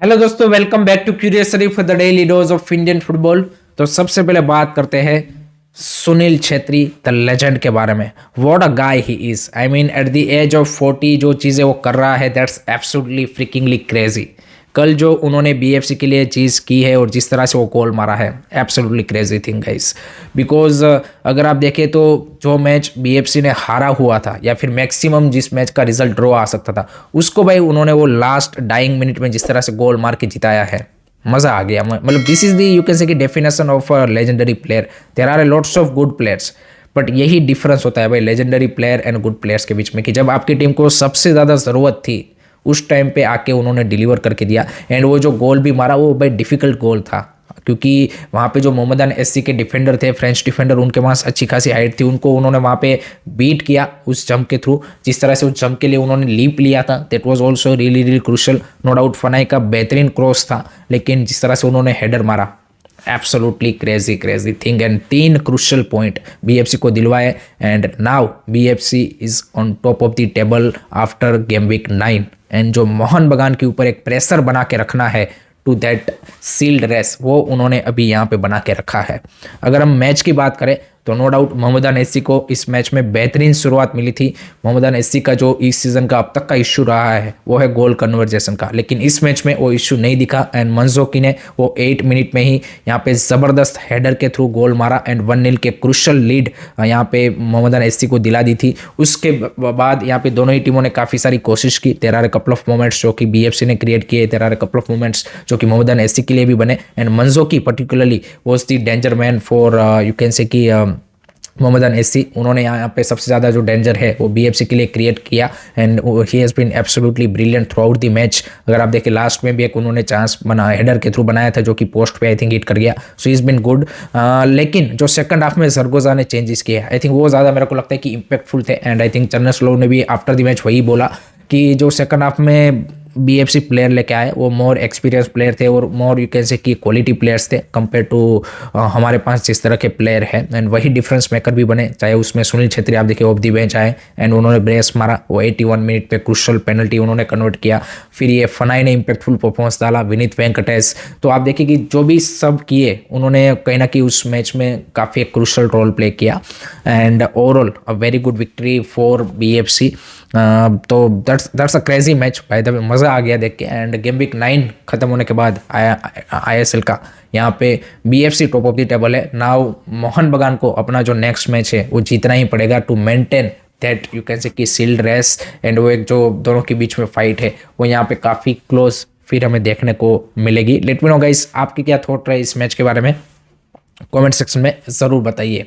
Hello दोस्तों, welcome back to Curiosary for the daily dose of Indian football. तो सबसे पहले बात करते हैं सुनील छेत्री द लेजेंड के बारे में। What a guy he is. I mean at the age of 40 जो चीज़ें वो कर रहा है, दैट्स एब्सोल्युटली फ्रिकिंगली क्रेजी। कल जो उन्होंने बीएफसी के लिए चीज़ की है और जिस तरह से वो गोल मारा है, absolutely crazy thing guys. Because अगर आप देखें तो जो मैच बीएफसी ने हारा हुआ था या फिर मैक्सिमम जिस मैच का रिजल्ट ड्रॉ आ सकता था, उसको भाई उन्होंने वो लास्ट डाइंग मिनट में जिस तरह से गोल मार के जिताया है, मज़ा आ गया। मतलब this is the you can say की definition of a legendary player. There are lots of good players, but यही डिफरेंस होता है भाई legendary player and good players के बीच में, कि जब आपकी टीम को सबसे ज़्यादा ज़रूरत थी उस टाइम पे आके उन्होंने डिलीवर करके दिया। एंड वो जो गोल भी मारा वो भाई डिफिकल्ट गोल था, क्योंकि वहाँ पे जो मोहम्मदन एससी के डिफेंडर थे, फ्रेंच डिफेंडर, उनके पास अच्छी खासी हाइट थी, उनको उन्होंने वहाँ पे बीट किया उस जंप के थ्रू। जिस तरह से उस जंप के लिए उन्होंने लीप लिया था, that was also really really crucial. No doubt Fanai का बेहतरीन क्रॉस था, लेकिन जिस तरह से उन्होंने हेडर मारा, absolutely crazy crazy thing. And 3 crucial point BFC को दिलवाए। And now BFC is on top of the table after game week 9। And जो मोहन बगान के ऊपर एक प्रेशर बना के रखना है टू दैट सील्ड रेस, वो उन्होंने अभी यहाँ पे बना के रखा है। अगर हम मैच की बात करें तो नो डाउट मोहम्मदन एससी को इस मैच में बेहतरीन शुरुआत मिली थी। मोहम्मदन एससी का जो इस सीज़न का अब तक का इश्यू रहा है वो है गोल कन्वर्जेशन का, लेकिन इस मैच में वो इश्यू नहीं दिखा। एंड मंजोकी ने वो 8 मिनट में ही यहाँ पे ज़बरदस्त हेडर के थ्रू गोल मारा एंड 1-0 के क्रूशल लीड यहाँ पे मोहम्मदन एससी को दिला दी थी। उसके बाद यहाँ पे दोनों ही टीमों ने काफ़ी सारी कोशिश की। There are couple of moments जो कि बीएफसी ने क्रिएट किए, there are couple of moments जो कि मोहम्मदन एससी के लिए भी बने। And Manzoki particularly was the danger man for you can say कि मोहम्मदन एससी। उन्होंने यहाँ पे सबसे ज़्यादा जो डेंजर है वो बीएफसी के लिए क्रिएट किया। And he has been absolutely brilliant throughout the match. अगर आप देखें लास्ट में भी एक उन्होंने चांस बना हेडर के थ्रू बनाया था, जो कि पोस्ट पे आई थिंक हिट कर गया। सो ही इज़ बीन गुड। लेकिन जो सेकंड हाफ में सरगोजा ने चेंजेस किए, आई थिंक वो ज़्यादा मेरे को लगता है कि इम्पैक्टफुल थे। एंड आई थिंक चन्नसलोव ने भी आफ्टर द मैच वही बोला कि जो सेकंड हाफ में बीएफसी प्लेयर लेके आए वो मोर एक्सपीरियंस प्लेयर थे और मोर यू कैन से कि क्वालिटी प्लेयर्स थे कंपेयर टू हमारे पास जिस तरह के प्लेयर हैं। एंड वही डिफरेंस मेकर भी बने, चाहे उसमें सुनील छेत्री आप देखिए ऑफ दी बेंच आए एंड उन्होंने ब्रेस मारा, वो 81 मिनट पे क्रूशल पेनल्टी उन्होंने कन्वर्ट किया। फिर ये फनाई ने इम्पैक्टफुल परफॉर्मेंस डाला, विनीत वेंकटेश। तो आप देखिए कि जो भी सब किए उन्होंने कहीं ना कहीं उस मैच में काफ़ी एक क्रूशल रोल प्ले किया। And overall a very good victory for BFC. तो that's a crazy match by the way, मज़ा आ गया देख के। एंड गेम वीक 9 खत्म होने के बाद आईएसएल का यहाँ पे BFC top of the table है। नाउ मोहन बगान को अपना जो नेक्स्ट मैच है वो जीतना ही पड़ेगा to maintain that you can say कि सील्ड रेस। एंड वो एक जो दोनों के बीच में फाइट है वो यहाँ पे काफ़ी क्लोज फिर हमें देखने को मिलेगी। लेट मी नो गाइस, आपके क्या थॉट रहे इस मैच के बारे में, कमेंट सेक्शन में ज़रूर बताइए।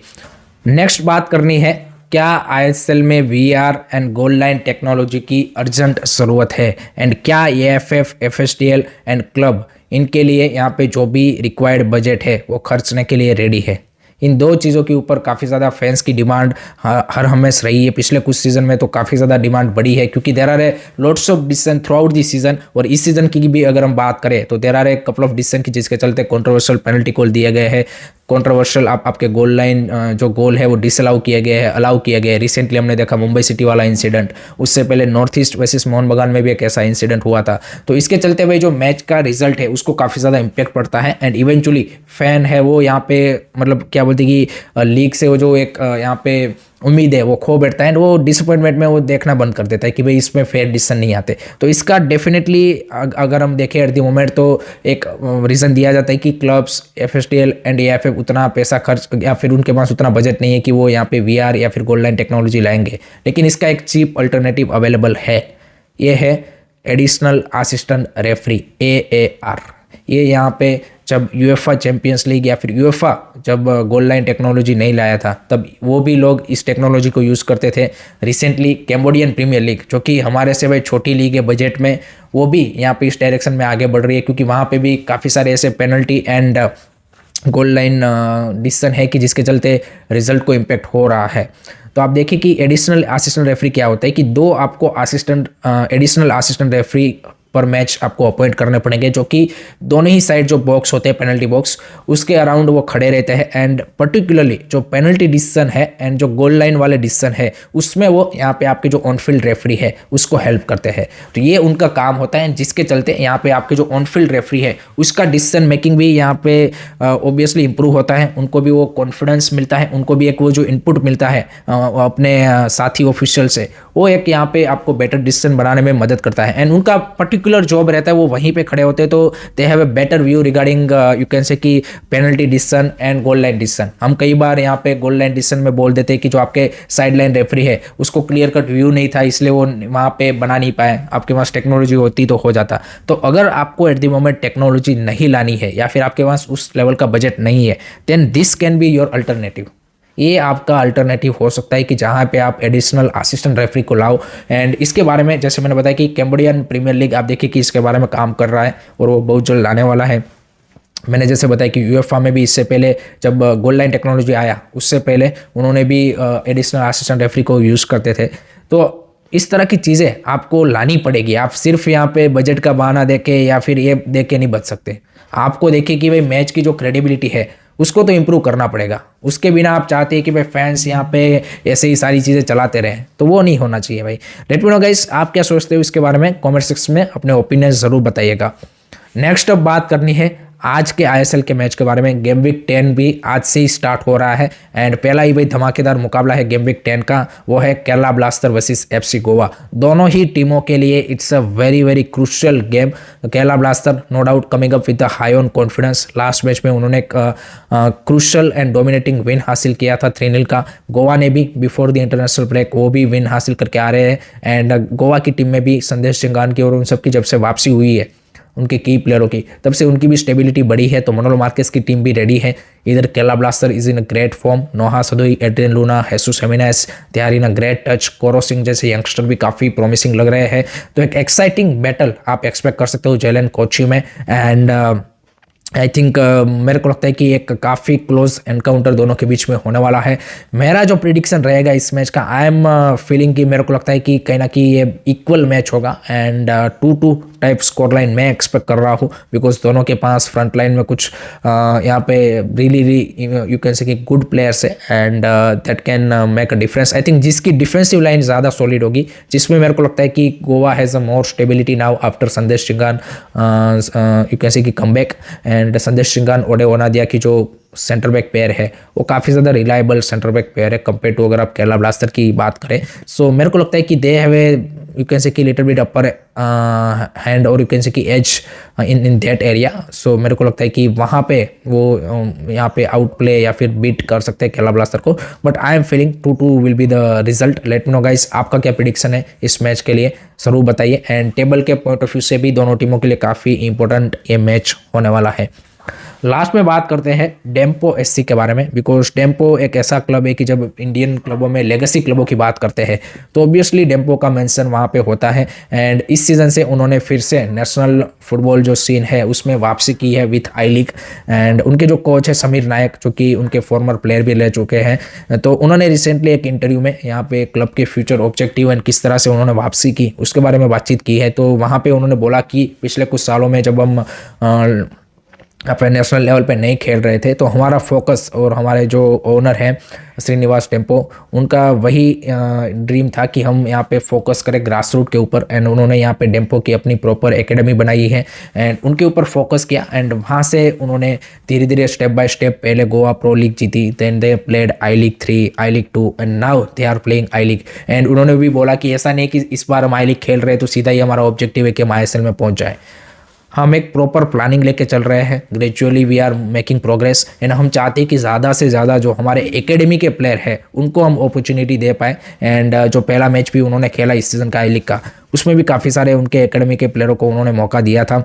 नेक्स्ट बात करनी है, क्या आईएसएल में VR and goal line technology की अर्जेंट ज़रूरत है। एंड क्या एएफएफ, एफएसडीएल एंड क्लब इनके लिए यहाँ पे जो भी रिक्वायर्ड बजट है वो खर्चने के लिए रेडी है। इन दो चीज़ों के ऊपर काफ़ी ज़्यादा फैंस की डिमांड हर हमेशा रही है। पिछले कुछ सीज़न में तो काफ़ी ज़्यादा डिमांड बढ़ी है, क्योंकि there are a lots of decision throughout the season. और इस सीज़न की भी अगर हम बात करें तो there are a couple of decision की जिसके चलते कंट्रोवर्शियल पेनल्टी कॉल दिए गए हैं। कंट्रोवर्शियल आपके गोल लाइन जो गोल है वो डिसअलाउ किए गए हैं, अलाउ किया गया है। रिसेंटली हमने देखा मुंबई सिटी वाला इंसिडेंट, उससे पहले नॉर्थ ईस्ट वर्सेस मोहन बगान में भी एक ऐसा इंसिडेंट हुआ था। तो इसके चलते भाई जो मैच का रिजल्ट है उसको काफ़ी ज़्यादा इम्पैक्ट पड़ता है। एंड इवेंचुअली फैन है वो यहाँ पे मतलब क्या बोलते कि लीग से वो जो एक यहाँ पे उम्मीद है वो खो बैठता है। एंड वो डिसअपॉइंटमेंट में वो देखना बंद कर देता है कि भाई इसमें फेयर डिसीजन नहीं आते। तो इसका डेफिनेटली अगर हम देखें एट द मोमेंट तो एक रीज़न दिया जाता है कि क्लब्स, एफएसडीएल एंड एएफएफ उतना पैसा खर्च या फिर उनके पास उतना बजट नहीं है कि वो यहाँ पे वीआर या फिर गोल लाइन टेक्नोलॉजी लाएंगे। लेकिन इसका एक चीप अल्टरनेटिव अवेलेबल है, ये है एडिशनल असिस्टेंट रेफरी, एएआर। ये यहाँ पे जब यूएफए चैंपियंस लीग या फिर यूएफए जब गोल लाइन टेक्नोलॉजी नहीं लाया था तब वो भी लोग इस टेक्नोलॉजी को यूज़ करते थे। रिसेंटली कैम्बोडियन प्रीमियर लीग जो कि हमारे से भाई छोटी लीग है बजट में, वो भी यहाँ पे इस डायरेक्शन में आगे बढ़ रही है, क्योंकि वहाँ पे भी काफ़ी सारे ऐसे penalty and goal line decision है कि जिसके चलते रिजल्ट को इम्पेक्ट हो रहा है। तो आप देखिए कि एडिशनल असिस्टेंट रेफरी क्या होता है कि दो आपको एडिशनल असिस्टेंट रेफरी पर मैच आपको अपॉइंट करने पड़ेंगे, जो कि दोनों ही साइड जो बॉक्स होते हैं पेनल्टी बॉक्स उसके अराउंड वो खड़े रहते हैं। एंड पर्टिकुलरली जो पेनल्टी डिसीजन है एंड जो गोल लाइन वाले डिसीजन है उसमें वो यहाँ पे आपके जो ऑन फील्ड रेफरी है उसको हेल्प करते हैं। तो ये उनका काम होता है, जिसके चलते यहाँ पे आपके जो ऑन फील्ड रेफरी है उसका डिसीजन मेकिंग भी यहाँ पे ऑब्वियसली इंप्रूव होता है, उनको भी वो कॉन्फिडेंस मिलता है, उनको भी एक वो जो इनपुट मिलता है अपने साथी ऑफिशियल से, वो एक यहाँ पे आपको बेटर डिसीजन बनाने में मदद करता है। एंड उनका पर्टिकुलर जॉब रहता है, वो वहीं पे खड़े होते हैं, तो they have a better view regarding you can say कि penalty decision and goal line decision. हम कई बार यहाँ पे गोल लाइन डिसीजन में बोल देते हैं कि जो आपके साइड लाइन रेफरी है उसको क्लियर कट व्यू नहीं था इसलिए वो वहाँ पे बना नहीं पाए, आपके पास टेक्नोलॉजी होती तो हो जाता। तो अगर आपको एट द मोमेंट टेक्नोलॉजी नहीं लानी है या फिर आपके पास उस लेवल का बजट नहीं है, then this can be your alternative. ये आपका अल्टरनेटिव हो सकता है कि जहाँ पे आप एडिशनल असिस्टेंट रेफरी को लाओ। एंड इसके बारे में जैसे मैंने बताया कि कैम्बोडियन प्रीमियर लीग आप देखिए कि इसके बारे में काम कर रहा है और वो बहुत जल्द लाने वाला है। मैंने जैसे बताया कि यूएफए में भी इससे पहले जब गोल लाइन टेक्नोलॉजी आया उससे पहले उन्होंने भी एडिशनल असिस्टेंट रेफरी को यूज़ करते थे। तो इस तरह की चीज़ें आपको लानी पड़ेगी। आप सिर्फ यहाँ पे बजट का बहाना देके या फिर ये देख के नहीं बच सकते। आपको देखिए कि भाई मैच की जो क्रेडिबिलिटी है उसको तो इम्प्रूव करना पड़ेगा। उसके बिना आप चाहते हैं कि भाई फैंस यहाँ पे ऐसे ही सारी चीज़ें चलाते रहें, तो वो नहीं होना चाहिए भाई। लेट मी नो गाइस, आप क्या सोचते हो इसके बारे में, कमेंट सेक्शन में अपने ओपिनियन ज़रूर बताइएगा। नेक्स्ट अब बात करनी है आज के आईएसएल के मैच के बारे में। गेम वीक 10 भी आज से ही स्टार्ट हो रहा है एंड पहला ही भाई धमाकेदार मुकाबला है गेम वीक 10 का, वो है Kerala Blaster versus FC Goa. दोनों ही टीमों के लिए it's a very very crucial game. Kerala Blaster no doubt coming up with the high on confidence. Last match में उन्होंने क्रूशियल एंड डोमिनेटिंग विन हासिल किया था 3-0 का। गोवा ने भी बिफोर द इंटरनेशनल ब्रेक वो भी विन हासिल करके आ रहे हैं। एंड गोवा की टीम में भी संदेश चिंगान की और उन सबकी जब से वापसी हुई है उनके की प्लेयरों की, तब से उनकी भी स्टेबिलिटी बढ़ी है। तो मनोल मार्केस की टीम भी रेडी है। इधर Kerala blaster is in a great form. Noah Sadaoui, Adrian Luna, Jesus Jimenez, they are in a great touch. Korou Singh जैसे यंगस्टर भी काफ़ी प्रॉमिसिंग लग रहे हैं। तो एक एक्साइटिंग बैटल आप एक्सपेक्ट कर सकते हो जेलन कोची में। एंड आई थिंक मेरे को लगता है कि एक काफ़ी क्लोज एनकाउंटर दोनों के बीच में होने वाला है। मेरा जो प्रिडिक्शन रहेगा इस मैच का, आई एम फीलिंग कि मेरे को लगता है कि कहीं ना कहीं ये इक्वल मैच होगा एंड 2-2 टाइप स्कोर लाइन मैं एक्सपेक्ट कर रहा हूँ, बिकॉज दोनों के पास फ्रंट लाइन में कुछ यहाँ पे रियली यू कैन से कि गुड प्लेयर्स है and that can make a difference. I think जिसकी डिफेंसिव लाइन ज़्यादा सॉलिड होगी, जिसमें मेरे को लगता है कि Goa has a more stability now after संदेश चिंगान यू कैन से कि कमबैक। एंड संदेश चिंगान ओडे ओनादिया की जो सेंटर बैक पेयर है वो काफ़ी ज़्यादा रिलायबल सेंटर बैक पेयर है कंपेयर टू अगर आप केरला ब्लास्टर की बात करें। सो मेरे को लगता है कि दे have A you can say कि लिटिल बिट अपर हैंड और यू कैन से कि एज इन दैट एरिया। सो मेरे को लगता है कि वहाँ पे वो यहाँ पे आउट प्ले या फिर बीट कर सकते हैं केरला ब्लास्टर को। But I am feeling 2-2 will be the result. Let me know guys, आपका क्या प्रिडिक्शन है इस मैच के लिए, ज़रूर बताइए। एंड टेबल के पॉइंट ऑफ व्यू से भी दोनों टीमों के लिए काफ़ी इंपॉर्टेंट ये मैच होने वाला है। लास्ट में बात करते हैं डेम्पो एससी के बारे में, बिकॉज डेम्पो एक ऐसा क्लब है कि जब इंडियन क्लबों में लेगेसी क्लबों की बात करते हैं तो ऑब्वियसली डेम्पो का मेंशन वहाँ पे होता है। एंड इस सीज़न से उन्होंने फिर से नेशनल फुटबॉल जो सीन है उसमें वापसी की है विथ आई लीग। एंड उनके जो कोच है समीर नायक, जो कि उनके फॉर्मर प्लेयर भी ले चुके हैं, तो उन्होंने रिसेंटली एक इंटरव्यू में यहाँ पे क्लब के फ्यूचर ऑब्जेक्टिव एंड किस तरह से उन्होंने वापसी की उसके बारे में बातचीत की है। तो वहाँ पर उन्होंने बोला कि पिछले कुछ सालों में जब हम अपने नेशनल लेवल पे नहीं खेल रहे थे तो हमारा फोकस और हमारे जो ओनर हैं श्रीनिवास टेम्पो, उनका वही ड्रीम था कि हम यहाँ पे फोकस करें ग्रास रूट के ऊपर। एंड उन्होंने यहाँ पे डेम्पो की अपनी प्रॉपर एकेडमी बनाई है एंड उनके ऊपर फोकस किया। एंड वहाँ से उन्होंने धीरे धीरे स्टेप बाय स्टेप पहले गोवा प्रो लीग जीती, then they played I league 3, I league 2 and now they are playing I league. And उन्होंने भी बोला कि ऐसा नहीं कि इस बार हम आई लीग खेल रहे तो सीधा ही हमारा ऑब्जेक्टिव है कि हम आईएसएल में पहुँच जाए। हम एक प्रॉपर प्लानिंग लेके चल रहे हैं, gradually we are making progress. And हम चाहते हैं कि ज़्यादा से ज़्यादा जो हमारे एकेडमी के प्लेयर हैं उनको हम अपॉर्चुनिटी दे पाए। एंड जो पहला मैच भी उन्होंने खेला इस सीज़न का आई लीग का, उसमें भी काफ़ी सारे उनके एकेडमी के प्लेयरों को उन्होंने मौका दिया था।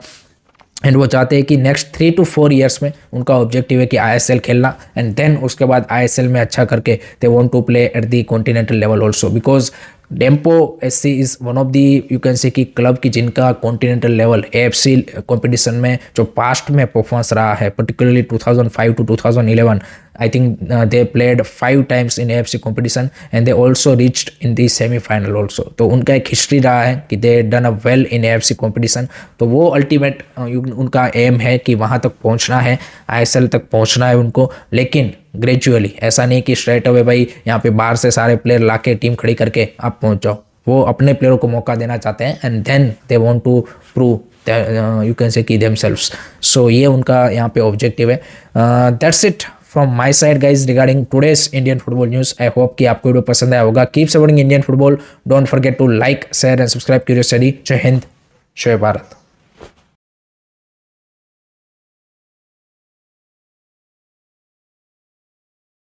एंड वो चाहते हैं कि नेक्स्ट 3 to 4 ईयर्स में उनका ऑब्जेक्टिव है कि आईएसएल खेलना एंड देन उसके बाद आईएसएल में अच्छा करके they want to play at the continental level also, because Dempo SC is one of the you can say कि क्लब की जिनका कॉन्टिनेंटल लेवल एएफसी कंपटीशन में जो पास्ट में परफॉर्मेंस रहा है, particularly 2005 to 2011 I think they played 5 times in AFC competition and they also reached in the semi-final also. तो उनका एक हिस्ट्री रहा है कि they done a well in AFC competition. तो वो अल्टीमेट उनका एम है कि वहाँ तक पहुँचना है, ISL तक पहुँचना है उनको, लेकिन ग्रेजुअली, ऐसा नहीं कि स्ट्रेट अवे भाई यहाँ पे बाहर से सारे प्लेयर लाके टीम खड़ी करके आप पहुँच जाओ. वो अपने प्लेयरों को मौका देना चाहते हैं and then they want to prove you can say की देमसेल्व्स. सो ये उनका यहाँ पे ऑब्जेक्टिव है. That's it from my side guys regarding today's Indian football news. I hope कि आपको वीडियो पसंद आया होगा. Keep supporting Indian football. Don't forget to like, share and subscribe Curious Study. Jai Hind, जय भारत.